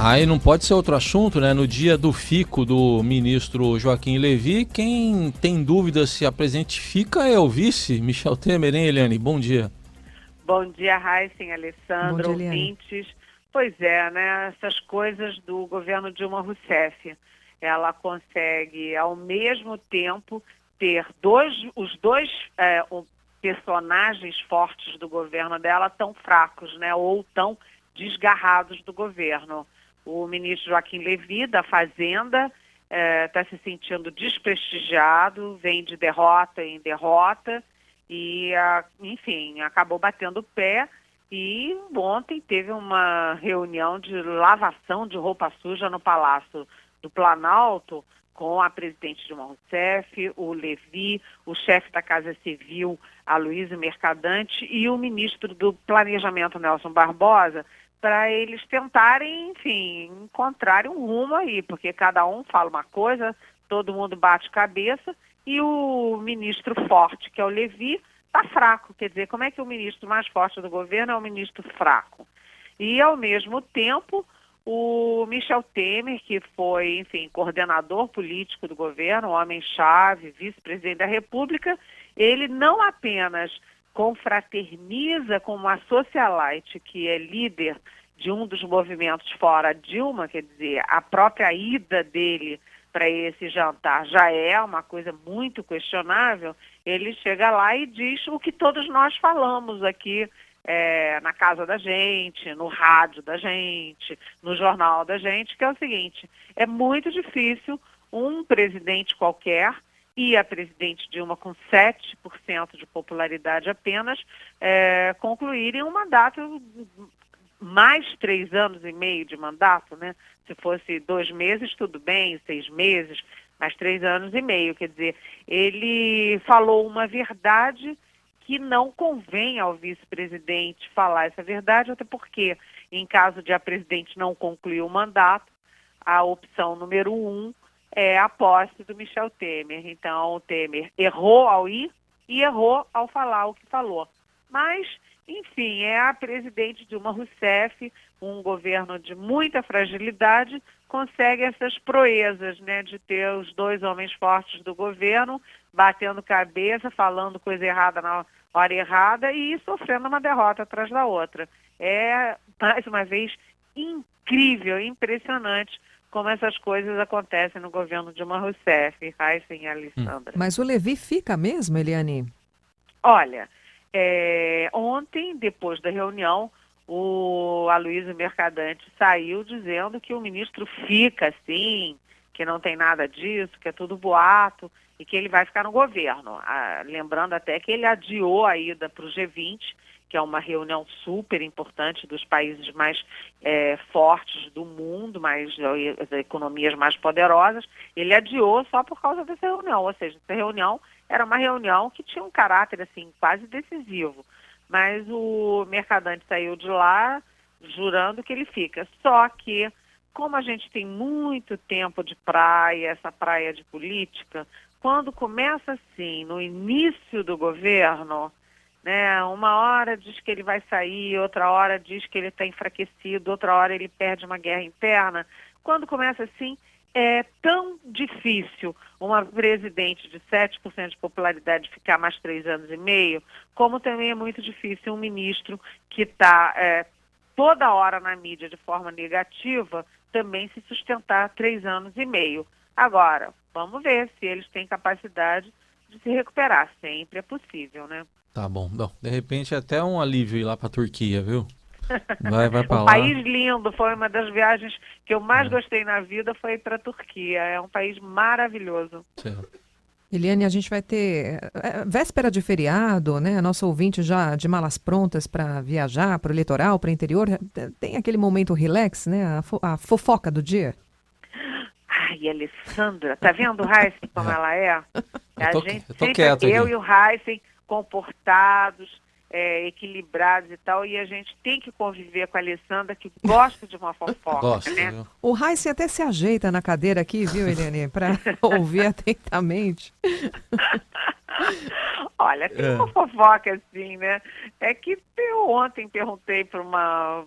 Aí não pode ser outro assunto, né? No dia do fico do ministro Joaquim Levy, quem tem dúvida se a presidente fica é o vice, Michel Temer, hein, Eliane? Bom dia. Bom dia, Raíssen, Bom Alessandra, dia, Eliane. ouvintes. Pois é, né? Essas coisas do governo Dilma Rousseff. Ela consegue, ao mesmo tempo, ter os dois personagens fortes do governo dela tão fracos, né? Ou tão desgarrados do governo. O ministro Joaquim Levy, da Fazenda, está se sentindo desprestigiado, vem de derrota em derrota e, enfim, acabou batendo o pé. E ontem teve uma reunião de lavação de roupa suja no Palácio do Planalto com a presidente Dilma Rousseff, o Levy, o chefe da Casa Civil, Aloysio Mercadante, e o ministro do Planejamento, Nelson Barbosa, para eles tentarem, enfim, encontrarem um rumo aí, porque cada um fala uma coisa, todo mundo bate cabeça, e o ministro forte, que é o Levy, está fraco. Quer dizer, como é que o ministro mais forte do governo é o ministro fraco? E, ao mesmo tempo, o Michel Temer, que foi, enfim, coordenador político do governo, homem-chave, vice-presidente da República, ele não apenas confraterniza com uma socialite que é líder de um dos movimentos fora Dilma, quer dizer, a própria ida dele para esse jantar já é uma coisa muito questionável. Ele chega lá e diz o que todos nós falamos aqui na casa da gente, no rádio da gente, no jornal da gente, que é o seguinte: é muito difícil um presidente qualquer, e a presidente Dilma com 7% de popularidade apenas, concluírem um mandato, mais 3 anos e meio de mandato, né? Se fosse 2 meses, tudo bem, 6 meses, mas 3 anos e meio. Quer dizer, ele falou uma verdade que não convém ao vice-presidente falar essa verdade, até porque, em caso de a presidente não concluir o mandato, a opção número 1 é a posse do Michel Temer. Então, o Temer errou ao ir e errou ao falar o que falou. Mas, enfim, é a presidente Dilma Rousseff, um governo de muita fragilidade, consegue essas proezas, né, de ter os dois homens fortes do governo batendo cabeça, falando coisa errada na hora errada e sofrendo uma derrota atrás da outra. É, mais uma vez, incrível, impressionante como essas coisas acontecem no governo Dilma Rousseff, Raíssen e Alessandra. Mas o Levy fica mesmo, Eliane? Olha, ontem, depois da reunião, o Aloysio Mercadante saiu dizendo que o ministro fica assim, que não tem nada disso, que é tudo boato e que ele vai ficar no governo. Lembrando até que ele adiou a ida para o G20, que é uma reunião super importante dos países mais fortes do mundo, as economias mais poderosas. Ele adiou só por causa dessa reunião, ou seja, essa reunião era uma reunião que tinha um caráter assim quase decisivo. Mas o Mercadante saiu de lá jurando que ele fica. Só que, como a gente tem muito tempo de praia, essa praia de política, quando começa assim, no início do governo, né, uma hora diz que ele vai sair, outra hora diz que ele está enfraquecido, outra hora ele perde uma guerra interna. Quando começa assim, é tão difícil uma presidente de 7% de popularidade ficar mais 3 anos e meio, como também é muito difícil um ministro que está toda hora na mídia de forma negativa também se sustentar 3 anos e meio. Agora, vamos ver se eles têm capacidade de se recuperar. Sempre é possível, né? Tá bom. Bom, de repente até um alívio ir lá pra Turquia, viu? Vai pra Um lá. país lindo, foi uma das viagens que eu mais gostei na vida, foi para a Turquia. É um país maravilhoso. Certo. Eliane, a gente vai ter véspera de feriado, né? Nosso ouvinte já de malas prontas para viajar para o litoral, para o interior. Tem aquele momento relax, né? A fofoca do dia. Ai, Alessandra, tá vendo o Raíssen como ela é? A gente Eu tô sempre, quieto eu aqui. e o Raíssen, comportados, equilibrados e tal, e a gente tem que conviver com a Alessandra, que gosta de uma fofoca, Gosto, né? viu? O Raíssen até se ajeita na cadeira aqui, viu, Eliane? Para ouvir atentamente. Olha, tem uma fofoca assim, né? É que eu ontem perguntei para uma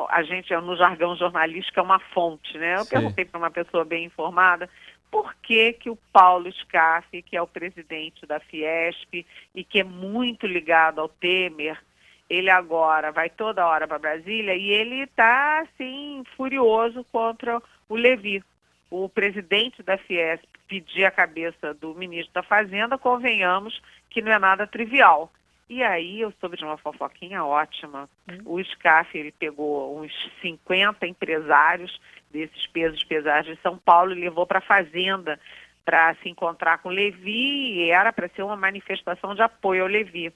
a gente no jargão jornalístico é uma fonte, né? Eu Sim. perguntei para uma pessoa bem informada por que que o Paulo Scaff, que é o presidente da Fiesp e que é muito ligado ao Temer, ele agora vai toda hora para Brasília e ele está assim furioso contra o Levi. O presidente da Fiesp pedir a cabeça do ministro da Fazenda, convenhamos que não é nada trivial. E aí eu soube de uma fofoquinha ótima. O Scaff, ele pegou uns 50 empresários desses pesos pesados de São Paulo e levou para a Fazenda para se encontrar com o Levi, e era para ser uma manifestação de apoio ao Levi.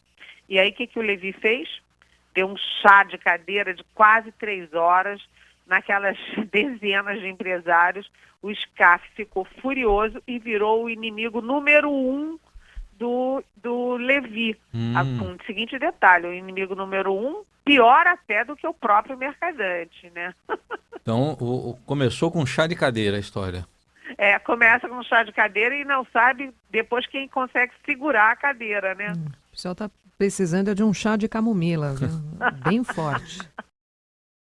E aí o que o Levi fez? Deu um chá de cadeira de quase 3 horas naquelas dezenas de empresários. O Scaff ficou furioso e virou o inimigo número 1 do Levi. Com o seguinte detalhe, o inimigo número 1, pior até do que o próprio Mercadante, né? Então, começou com chá de cadeira a história. Começa com chá de cadeira e não sabe depois quem consegue segurar a cadeira, né? O pessoal está precisando de um chá de camomila, viu? Bem forte.